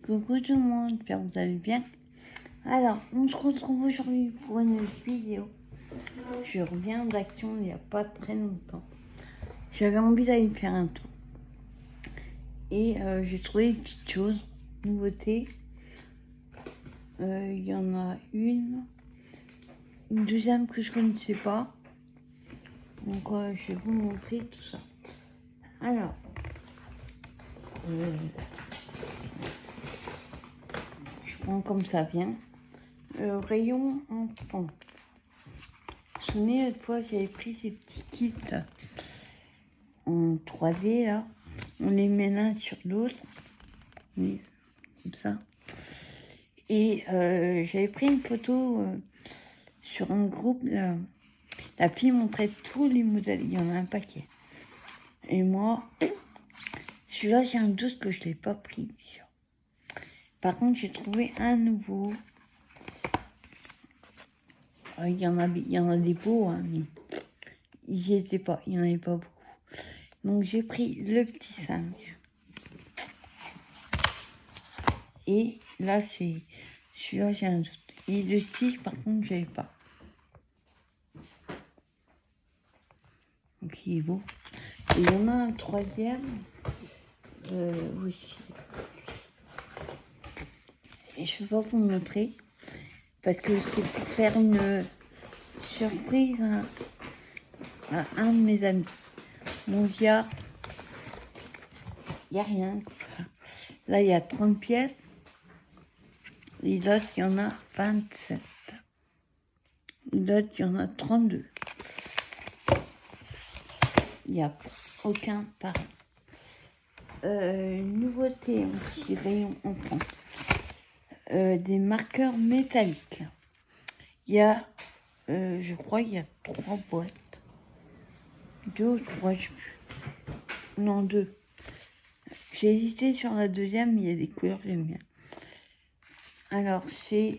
Coucou tout le monde, j'espère que vous allez bien. Alors, on se retrouve aujourd'hui pour une vidéo. Je reviens d'Action il n'y a pas très longtemps. J'avais envie d'aller faire un tour. Et j'ai trouvé une petite chose, nouveauté. Il y en a une deuxième que je ne connaissais pas. Donc je vais vous montrer tout ça. Alors, je prends comme ça vient. Le rayon enfant. Vous vous souvenez, une fois j'avais pris ces petits kits en 3D là. On les met l'un sur l'autre. Oui, comme ça. Et j'avais pris une photo sur un groupe. La fille montrait tous les modèles. Il y en a un paquet. Et moi, celui-là, j'ai un doute que je ne l'ai pas pris déjà. Par contre, j'ai trouvé un nouveau. Il y en a des beaux, hein, mais ils n'y étaient pas. Il n'y en avait pas beaucoup. Donc, j'ai pris le petit singe. Et là, celui-là, j'ai un doute. Et le tigre, par contre, je n'avais pas. Donc, il est beau. Et il y en a un troisième aussi. Et je ne peux pas vous montrer. Parce que c'est pour faire une surprise à un de mes amis. Donc, il y a rien. Là, il y a 30 pièces. Et l'autre, il y en a 27. L'autre, il y en a 32. Il n'y a aucun pareil. Nouveauté, un petit rayon enfant. Des marqueurs métalliques. Il y a, je crois, il y a 3 boîtes. 2 ou 3, je sais plus. Non, 2. J'ai hésité sur la deuxième, mais il y a des couleurs que j'aime bien. Alors, c'est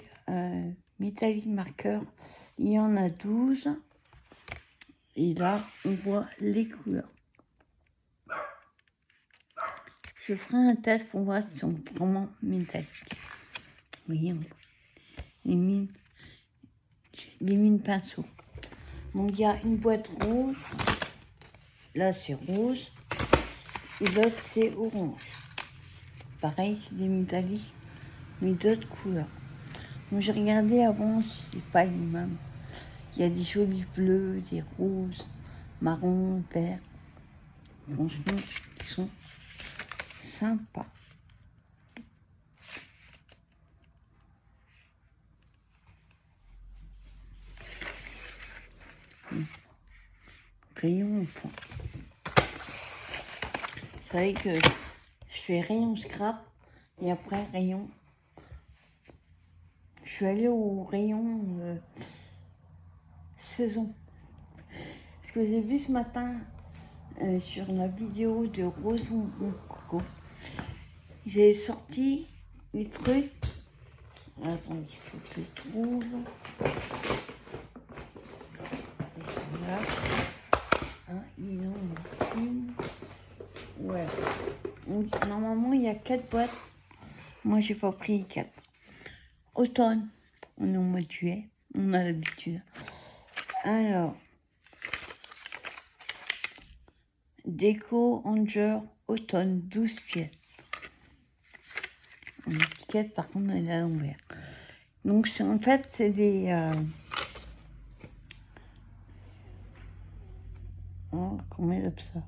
métallique marqueur. Il y en a 12. Et là, on voit les couleurs. Je ferai un test pour voir s'ils sont vraiment métalliques. Vous voyez, les mines pinceaux. Donc, il y a une boîte rouge. Là, c'est rose. Et l'autre, c'est orange. Pareil, c'est des métalliques, mais d'autres couleurs. Donc, j'ai regardé avant si c'est pas les mêmes. Il y a des jolis bleus, des roses, marron, vert. Franchement, ils sont sympas. Rayon enfant. C'est vrai que je fais rayon scrap et après rayon. Je suis allée au rayon saison. Ce que j'ai vu ce matin sur la vidéo de Rose Bonbon Coco, j'ai sorti les trucs. Attends, il faut que je trouve. Là. Hein, il en a une. Ouais. Donc, normalement, il y a 4 boîtes. Moi, j'ai pas pris 4. Automne. On est au mois de juillet. On a l'habitude. Alors. Déco Ranger automne, 12 pièces. L'étiquette, par contre, elle est à l'envers. Donc, en fait, c'est des... Oh, comment elle appelle ça?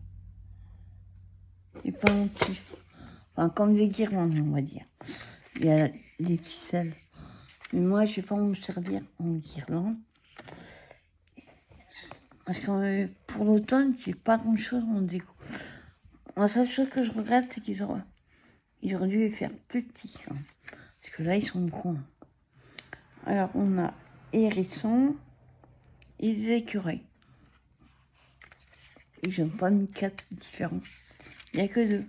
Des pendentifs. Enfin, comme des guirlandes, on va dire. Il y a les ficelles. Mais moi, je vais pas me servir en guirlande. Parce que pour l'automne, j'ai pas grand-chose en déco. La seule chose que je regrette, c'est qu'ils auraient dû les faire petits. Hein. Parce que là, ils sont grands. Alors, on a hérissons et des écureuils. Et je n'ai pas mis 4 différents. Il n'y a que 2.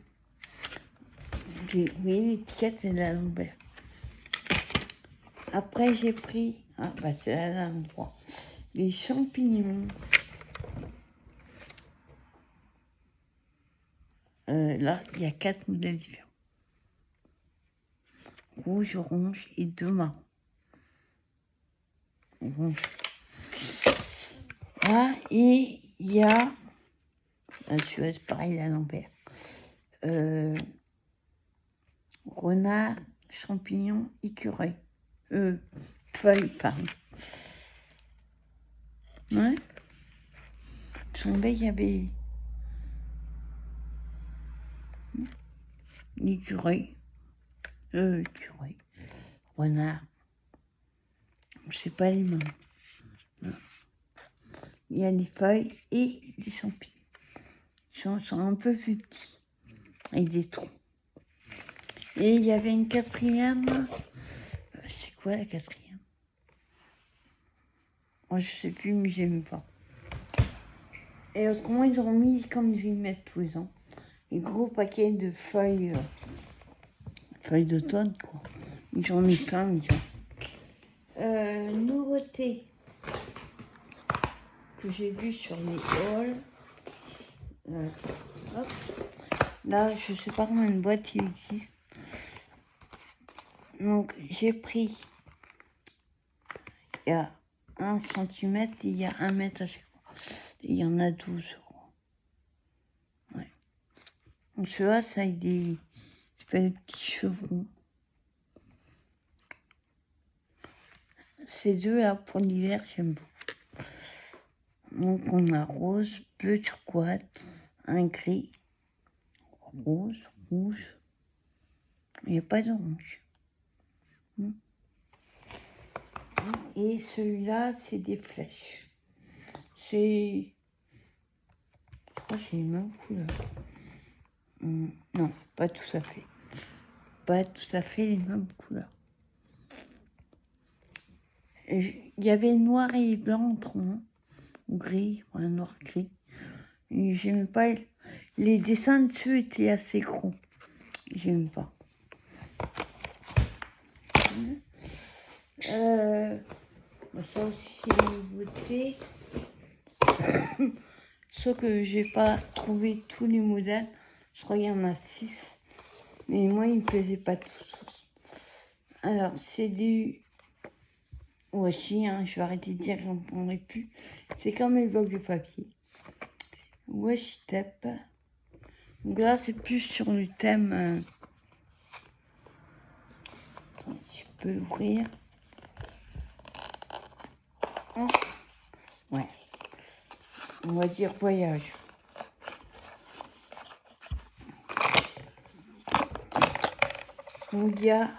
Vous voyez, l'étiquette, elle est à l'envers. Après, j'ai pris... Ah, bah, c'est à l'endroit. Les champignons. Là, il y a 4 modèles différents. rouge, orange et 2 marrons. Orange. Ah, et il y a, celui-là c'est pareil à l'envers, renard, champignon, écureuil. Feuille, pardon. Ouais. Il y avait l'écureuil, écureuil, renard. C'est pas les mêmes. Il y a les feuilles et les champignons. Ils sont un peu plus petits, avec des trous. Et il y avait une quatrième. C'est quoi la quatrième? Moi, je sais plus, mais j'aime pas. Et autrement, ils ont mis, comme ils mettent tous les ans, un gros paquet de feuilles d'automne, quoi. Ils ont mis plein, nouveauté que j'ai vue sur les halls. Hop. Là, je sais pas comment une boîte il existe. Donc, j'ai pris, il y a 1 centimètre et il y a 1 mètre à chaque fois. Il y en a 12, je crois. Ouais. Donc, celui-là, ça a des petits chevrons. Ces deux-là, pour l'hiver, j'aime beaucoup. Donc, on a rose, bleu turquoise, un gris, rose, rouge. Il n'y a pas d'orange. Et celui-là, c'est des flèches. Je crois que c'est les mêmes couleurs. Non, pas tout à fait. Pas tout à fait les mêmes couleurs. Il y avait noir et blanc entre eux, ou gris, noir-gris. J'aimais pas. Les dessins dessus étaient assez gros. J'aime pas. Ça aussi, c'est une nouveauté. Sauf que j'ai pas trouvé tous les modèles. Je crois qu'il y en a 6. Mais moi, ils me plaisaient pas tous. Alors, c'est du... Aussi, je vais arrêter de dire que j'en prendrai plus. C'est comme les blocs de papier. Washi tape. Donc là, c'est plus sur le thème... Je peux l'ouvrir. Ouais. On va dire voyage. Donc il y a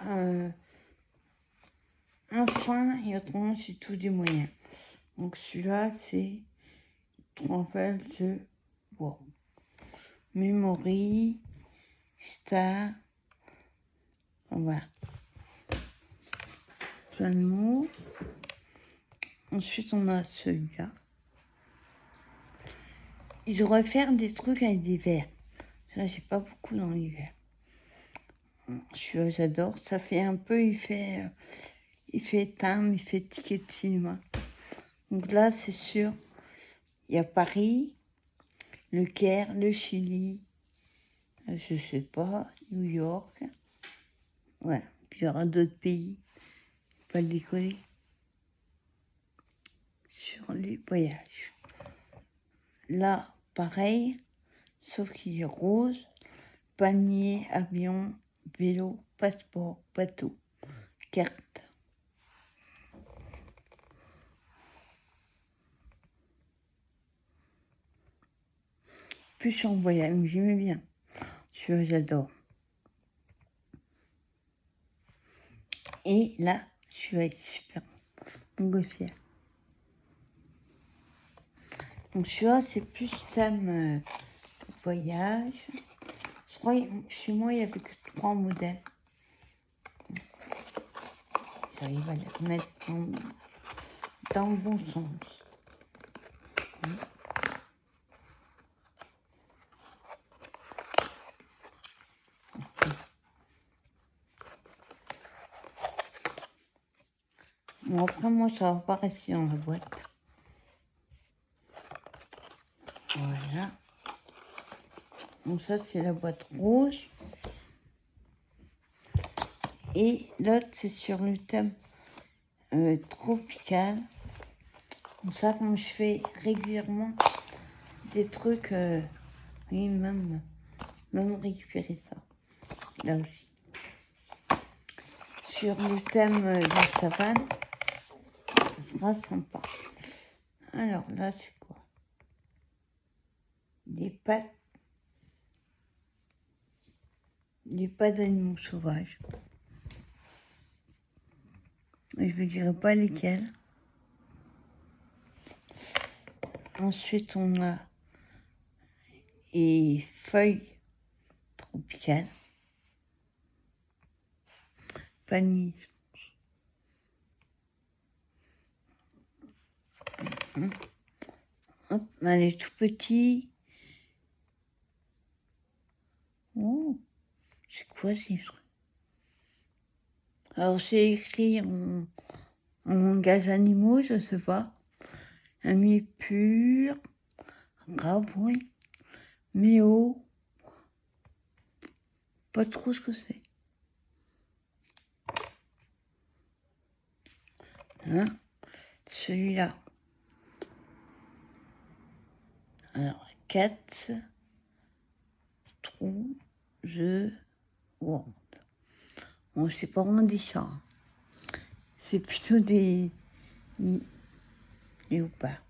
un fin et autrement c'est tout des moyens. Donc celui-là c'est Trompe de bois. Memory, Star. Voilà. Plein de mots. Ensuite on a celui-là. Ils devraient faire des trucs avec des verres. Ça j'ai pas beaucoup dans l'hiver. Celui-là j'adore. Ça fait un peu, il fait timbre, il fait ticket de cinéma. Donc là c'est sûr. Il y a Paris, le Caire, le Chili, je sais pas, New York. Ouais, puis il y aura d'autres pays. Pas le décoller. Sur les voyages. Là, pareil, sauf qu'il est rose, palmier, avion, vélo, passeport, bateau, carte. Plus en voyage, j'aimais bien. J'adore. Et là, je vais être super montgolfière. Donc celui-là, c'est plus thème voyage. Je crois que chez moi, il n'y avait que 3 modèles. J'arrive à les remettre dans le bon sens. Bon, après, moi, ça va pas rester dans la boîte. Voilà. Donc ça, c'est la boîte rouge. Et l'autre, c'est sur le thème tropical. Comme ça, quand je fais régulièrement des trucs, oui, même récupérer ça, là aussi. Sur le thème de la savane, ça sera sympa. Alors là, c'est quoi? Des pattes d'animaux sauvages. Je ne dirai pas lesquels. Ensuite, on a les feuilles tropicales. Vanille. Hop, elle est tout petit. Oh, c'est quoi ces trucs? Alors, c'est écrit en langage animaux, je sais pas. Ami pur, rabouin, méo. Pas trop ce que c'est. Hein? Celui-là. Alors, 4 trous, world. Bon, c'est pas vraiment des chats. Hein. C'est plutôt des léopards.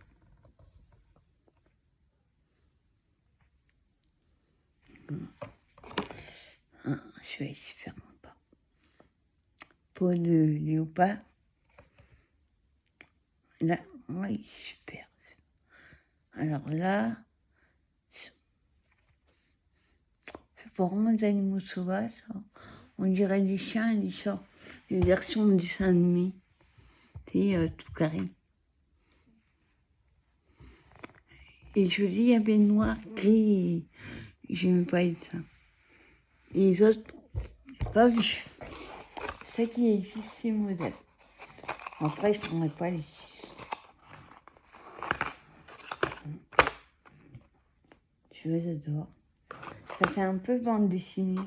Hein, je vais essayer de faire un pas. Peau de léopard. Là, oui, super. Alors là, c'est pas vraiment des animaux sauvages. Hein. On dirait des chiens et des chats. Des versions de dessins animés. C'est tout carré. Et je dis, il y avait noir, gris. J'aime pas ça. Et les autres, pas vu. C'est ça qui existe, ces modèles. Après, je ne prendrai pas les 6. Je les adore. Ça fait un peu bande dessinée.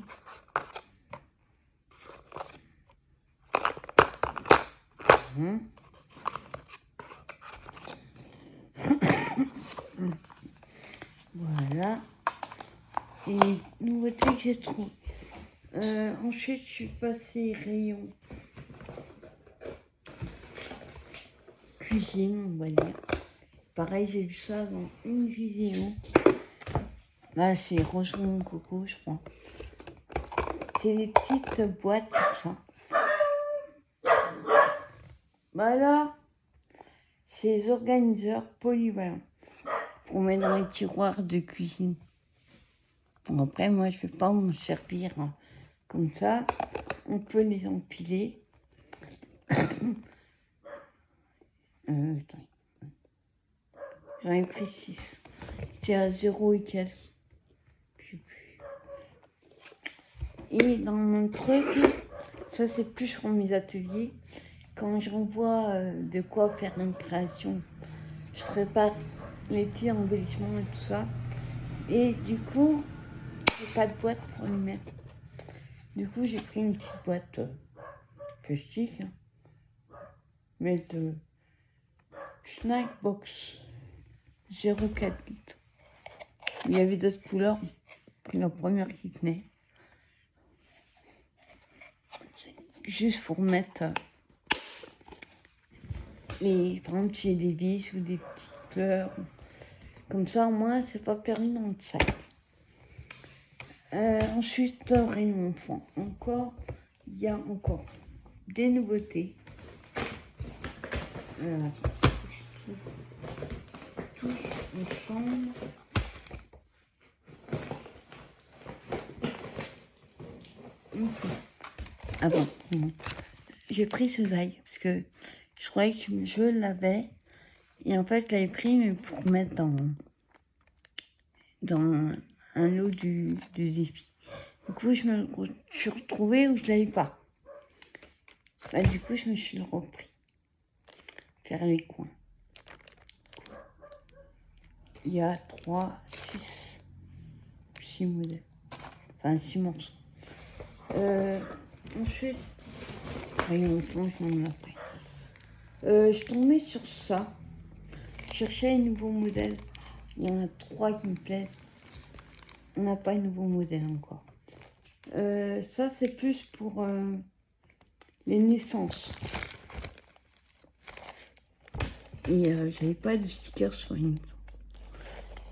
Voilà. Et nouveauté que j'ai trouvée. Ensuite, je suis passée rayon cuisine, on va dire. Pareil, j'ai vu ça dans une vidéo. Là, c'est Rosemont Coco, je crois. C'est des petites boîtes comme ça. Voilà. C'est des organiseurs polyvalents pour mettre dans les tiroirs de cuisine. Bon, après, moi, je ne vais pas m'en servir hein, comme ça. On peut les empiler. J'en ai pris 6. C'est à 0 et quelques. Je sais plus. Et dans mon truc, ça c'est plus pour mes ateliers. Quand j'envoie de quoi faire une création, je prépare les petits embellissements et tout ça. Et du coup, j'ai pas de boîte pour les mettre. Du coup, j'ai pris une petite boîte plastique. Hein. Mais de Snackbox 0,4 litres. Il y avait d'autres couleurs. J'ai pris la première qui tenait. Juste pour mettre par exemple, si j'ai des vis ou des petites fleurs. Comme ça, au moins, c'est pas perdu dans le sac. Ensuite, rayon enfant. Il y a encore des nouveautés. Tout ensemble. Ah bon, j'ai pris ce zaï parce que je croyais que je l'avais. Et en fait, je l'avais pris mais pour mettre dans un lot du défi. Du coup, je me suis retrouvée où je ne l'avais pas. Bah, du coup, je me suis repris. Faire les coins. Il y a 6 modèles. Enfin, 6 morceaux. Ensuite, Rayon enfant, je m'en après. Je tombais sur ça. Je cherchais un nouveau modèle. Il y en a 3 qui me plaisent. On n'a pas un nouveau modèle encore. Ça, c'est plus pour les naissances. Et j'avais pas de sticker sur une naissance.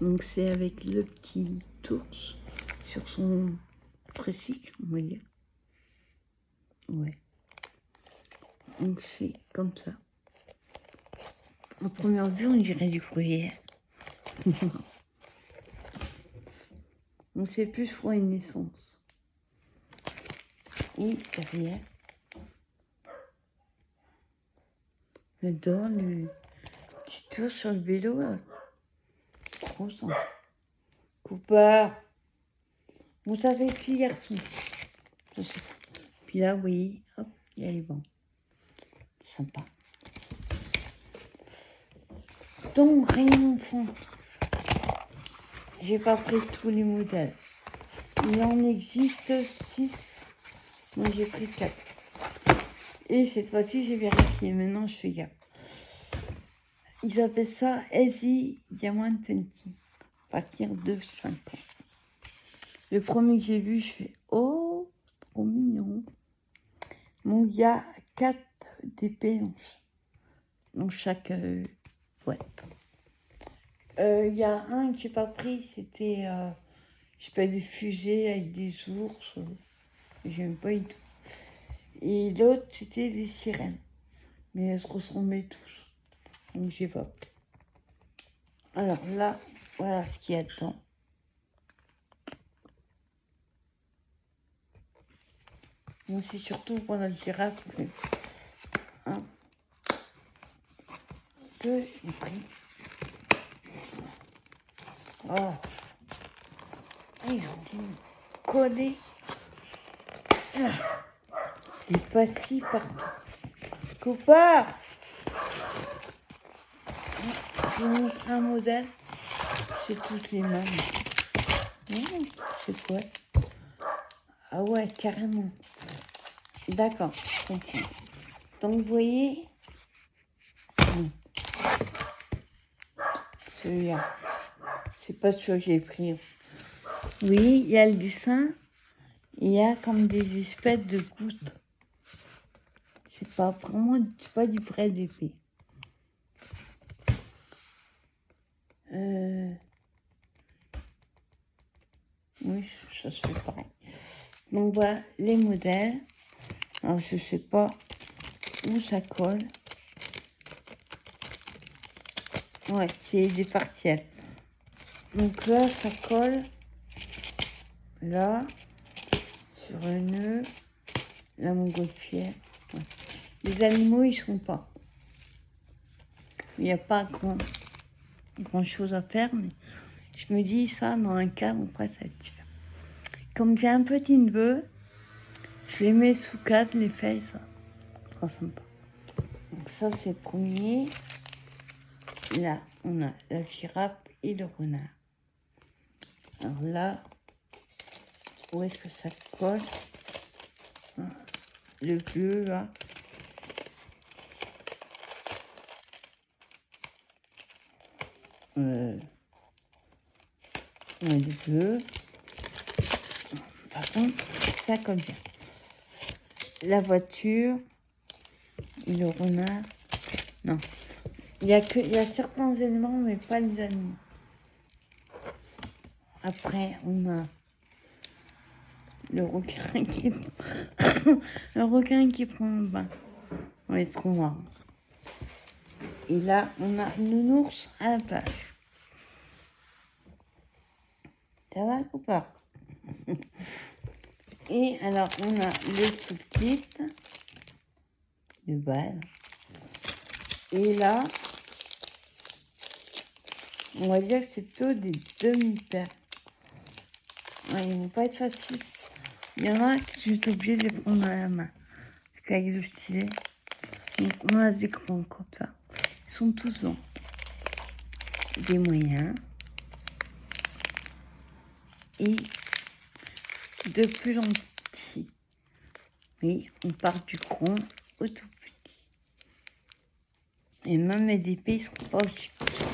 Donc c'est avec le petit ours sur son tricycle, on va dire. Ouais. Donc c'est comme ça. En première vue, on dirait du gruyère. Donc c'est plus pour une naissance. Et derrière, j'adore le petit tour sur le vélo. Là. Trop sympa. Cooper. Vous savez, petit garçon. Puis là, oui, hop, il y a les bancs. Sympa. Donc, rayon enfant. J'ai pas pris tous les modèles. Il en existe 6. Moi, j'ai pris 4. Et cette fois-ci, j'ai vérifié. Maintenant, je fais gaffe. Ils appellent ça Easy Diamond 20. À partir de 5 ans. Le premier que j'ai vu, je fais oh, trop mignon. Donc, il y a 4 d'épée dans chaque boîte. Il y a un que j'ai pas pris, c'était je sais pas, des fusées avec des ours. J'aime pas du tout. Et l'autre, c'était des sirènes. Mais elles se ressemblaient tous. Donc j'ai pas pris. Alors là, voilà ce qu'il y a dedans. Donc c'est surtout pour la girafe que 1, 2, j'ai pris. Oh, ils ont dû me coller des pastilles partout. Cooper, je vous montre un modèle. C'est toutes les mêmes. C'est quoi? Ah ouais, carrément. D'accord, je comprends. Donc vous voyez, celui-là, c'est pas celui que j'ai pris. Oui, il y a le dessin, il y a comme des espèces de gouttes. C'est pas vraiment, c'est pas du vrai d'épée. Oui, ça se fait pareil. Donc voilà les modèles. Alors je sais pas où ça colle. Ouais, c'est des partiels. Donc là, ça colle. Là, sur le nœud. La montgolfière. Ouais. Les animaux, ils sont pas. Il n'y a pas grand chose à faire, mais je me dis ça, dans un cadre, après, ça va être différent. Comme j'ai un petit neveu, je les mets sous cadre, les feuilles, ça sera sympa. Donc ça, c'est le premier. Là, on a la girafe et le renard. Alors là, où est-ce que ça colle? Le bleu, là. Le bleu. Par contre, ça colle bien. La voiture et le renard. Non. Il y a certains éléments, mais pas les animaux. Après, on a le requin qui le requin qui prend un bain dans les trous noirs. Et là, on a un nounours à la plage. Ça va ou pas? Et alors, on a le toolkit de base. Et là, on va dire que c'est plutôt des demi-paires. Ouais, ils vont pas être faciles. Il y en a que je suis obligée de les prendre à la main. Parce qu'avec le stylet, donc on a des grands comme ça. Ils sont tous longs. Des moyens. Et de plus en plus. Oui, on part du grand au tout petit. Et même les épées ne sont pas aussi petites.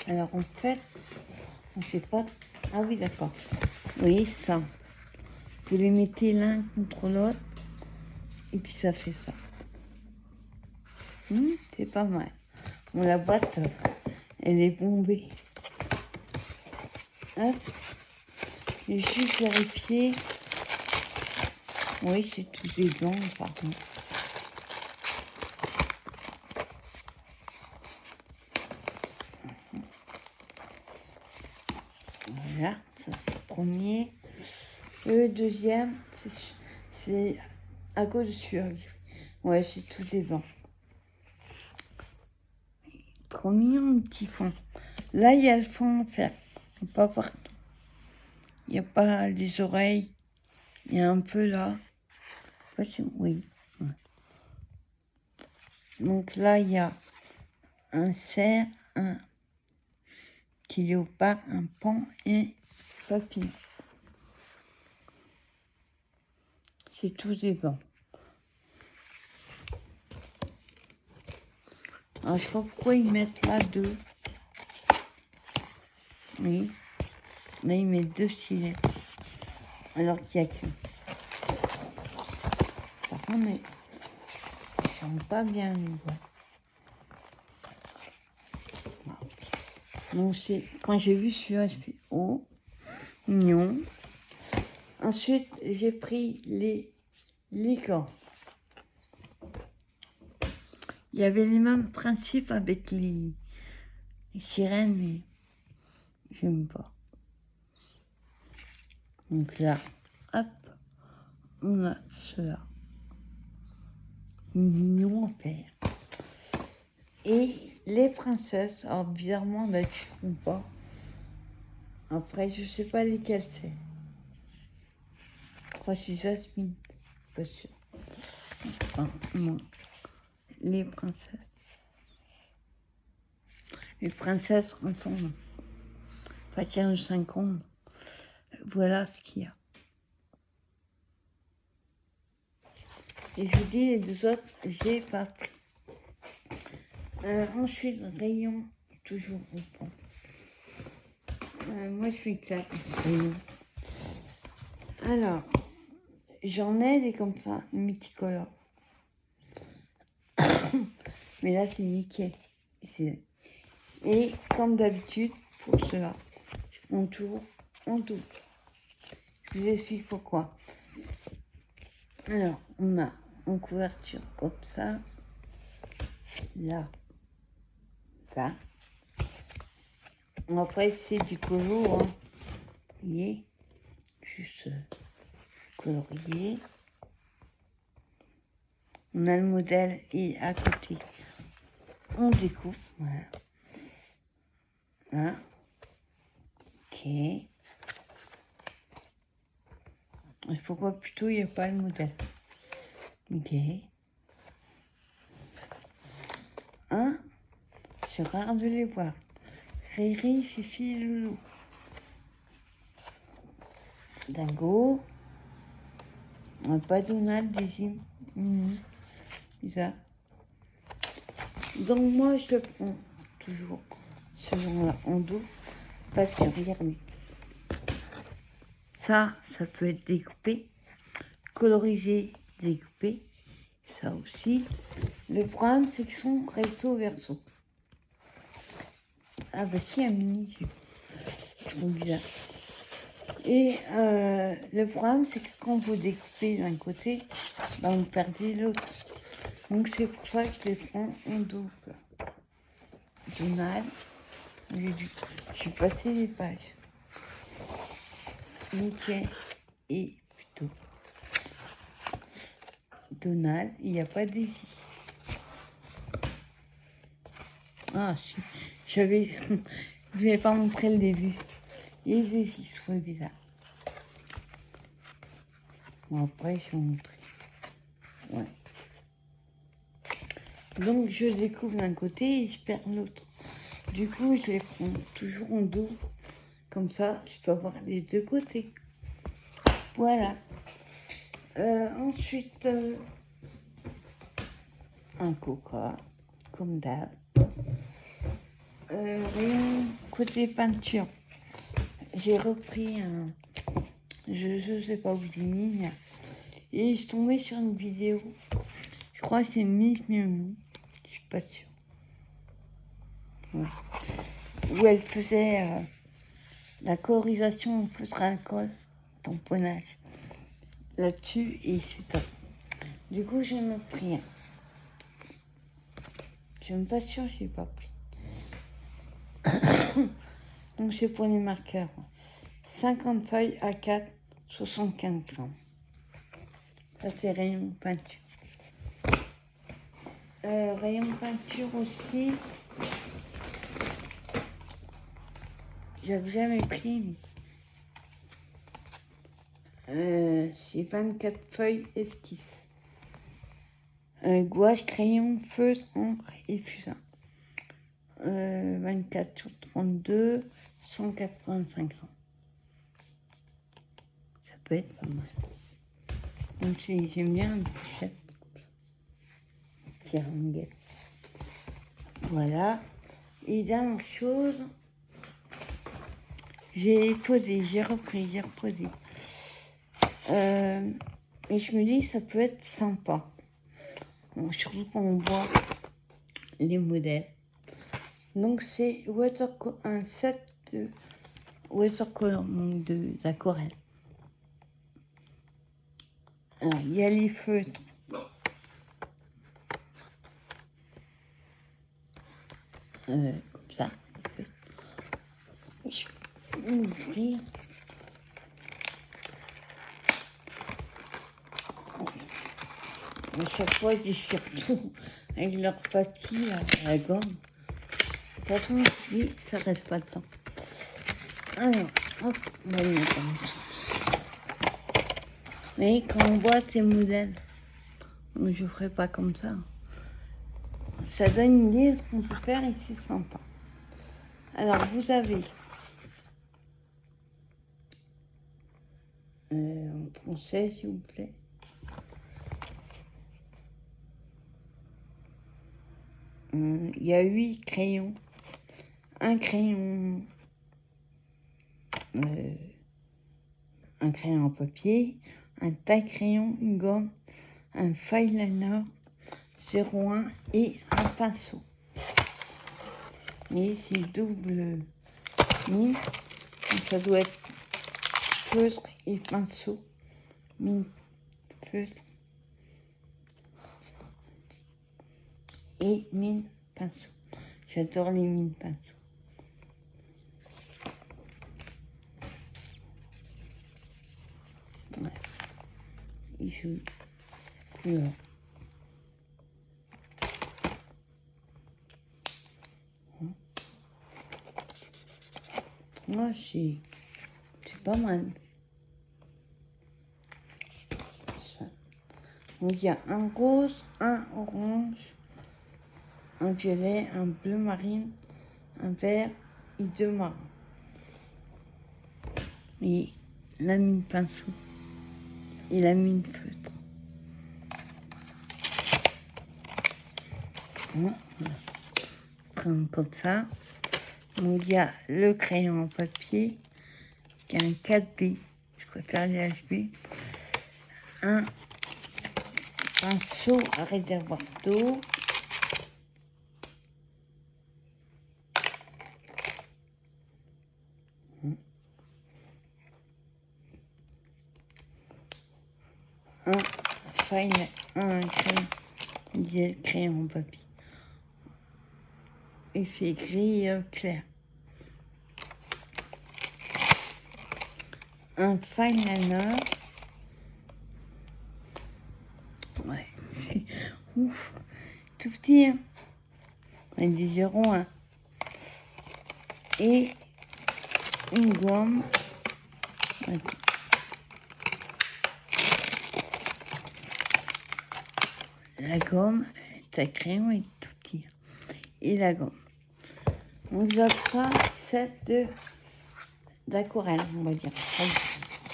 Alors en fait, on ne fait pas... Ah oui, d'accord. Oui, ça. Vous les mettez l'un contre l'autre et puis ça fait ça. C'est pas mal. Bon, la boîte, elle est bombée. Hop. J'ai juste vérifié. Oui, c'est tout des blancs, par contre. Voilà, ça c'est le premier. Le deuxième, c'est à cause de survie. Ouais, c'est tout des blancs. Trop mignon, le petit fond. Là, il y a le fond à faire. Pas partout. Il n'y a pas les oreilles. Il y a un peu là. Oui. Ouais. Donc là, il y a un cerf, un petit léopard, un pan et papillon. C'est tout des blancs. Alors, je sais pas pourquoi ils mettent là deux. Oui. Là, ils mettent deux stylets. Alors qu'il n'y a qu'un. Par contre, mais ils sont pas bien, les voix. Donc, quand j'ai vu celui-là, je fais oh, mignon. Ensuite, j'ai pris les gants. Il y avait les mêmes principes avec les sirènes, mais j'aime pas. Donc là, hop, on a cela. Mignon à faire. Et les princesses, alors bizarrement, là, je ne comprends pas. Après, je sais pas lesquelles c'est. Je crois que c'est Jasmine, pas sûr. Enfin, non. Les princesses. Les princesses ensemble. Enfin, 15-50. Voilà ce qu'il y a. Et je vous dis, les deux autres, j'ai pas pris. Ensuite, rayon, toujours au fond. Moi, je suis claire, rayon. Alors, j'en ai des comme ça, multicolores. Mais là, c'est Mickey. Et comme d'habitude, pour cela, je prends toujours en double. Je vous explique pourquoi. Alors, on a en couverture comme ça. Là. Ça. Après, c'est du colo. Hein. Vous voyez, juste colorié. On a le modèle et à côté, on découpe. Voilà. Hein. Ok. Il faut pas plutôt, il n'y a pas le modèle. Ok. Hein. C'est rare de les voir. Riri, Fifi, Loulou. Dingo. On n'a pas Donald, Daisy, Mini. Ça. Donc moi, je le prends toujours ce genre-là en dos. Parce que regardez. Ça peut être découpé. Colorisé, découpé. Ça aussi. Le problème, c'est qu'ils sont recto verso. Ah bah si, un mini, je trouve bizarre. Et le problème, c'est que quand vous découpez d'un côté, bah, vous perdez l'autre. Donc c'est pour ça que je les prends en double. Donald, j'ai passé les pages. Mickey et plutôt Donald, il n'y a pas Daisy. Ah, si, je vais pas montrer le début. Et Daisy, je trouve bizarre. Bon, après, je vais montrer. Ouais. Donc, je découvre d'un côté et je perds l'autre. Du coup, je les prends toujours en dos. Comme ça, je peux avoir les deux côtés. Voilà. Ensuite, un coca, comme d'hab. Rayon côté peinture. J'ai repris un... Je sais pas où j'ai mis. Et je suis tombée sur une vidéo. Je crois que c'est Miss Mianou. Je suis pas sûre. Ouais. Où elle faisait la colorisation au feutre à alcool, tamponnage. Là-dessus, et c'est top. Du coup, j'en ai pris un. Je suis même pas sûre que je l'ai pas pris. Donc, c'est pour les marqueurs. 50 feuilles A4, 75 grammes. Ça, c'est rayon peinture. Rayon peinture aussi. J'avais jamais pris, mais c'est 24 feuilles esquisses. Gouache, crayon, feutre, encre et fusain. 24 sur 32, 185 grammes. Ça peut être pas mal. Donc j'aime bien une pochette. Piranguette. Voilà. Et dernière chose, j'ai repris. Et je me dis que ça peut être sympa. Bon, surtout quand on voit les modèles. Donc c'est un set de watercolor, donc d'aquarelle. Alors il y a les feutres. Comme ça. Je vais ouvrir. À chaque fois, ils surtout avec leur pastille à la gomme. De toute façon, oui, ça reste pas le temps. Alors, hop, on va le mettre comme ça. Vous voyez, quand on voit ces modèles, je ne ferai pas comme ça. Ça donne une idée de ce qu'on peut faire et c'est sympa. Alors, vous avez en français, s'il vous plaît. Il y a 8 crayons. Un crayon en papier, un taille-crayon, une gomme, un fineliner 01 et un pinceau. Et c'est double mine. Donc ça doit être feutre et pinceau. Mine, feutre et mine, pinceau. J'adore les mines pinceaux. Ouais. Il joue couleur. Moi, c'est pas mal. Ça. Donc, il y a un rose, un orange, un violet, un bleu marine, un vert et 2 marrons. Et la mine pinceau et la mine feutre. Voilà. Comme ça. Donc, il y a le crayon en papier, qui est un 4B, je préfère les HB, un pinceau à réservoir d'eau, un crayon en papier, effet gris clair, un fineliner, ouais, c'est ouf, tout petit, hein, un du 01, et une gomme, ouais. La gomme, ta crayon est tout petit, et la gomme. On a ça, 7 de d'aquarelle, on va dire.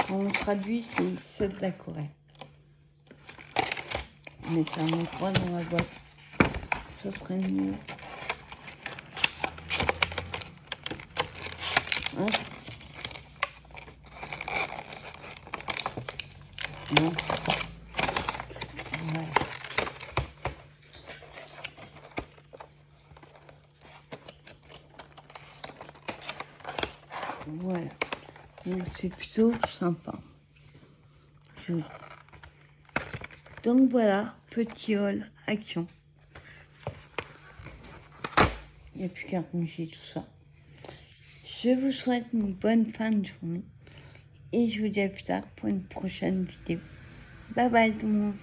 Quand on traduit, c'est set d'aquarelle. Mais ça me croit dans la boîte. Ça serait mieux. Hein? Non. Voilà. Voilà. Donc c'est plutôt sympa. Donc voilà, petit haul, action. Il n'y a plus qu'à ranger tout ça. Je vous souhaite une bonne fin de journée. Et je vous dis à plus tard pour une prochaine vidéo. Bye bye tout le monde.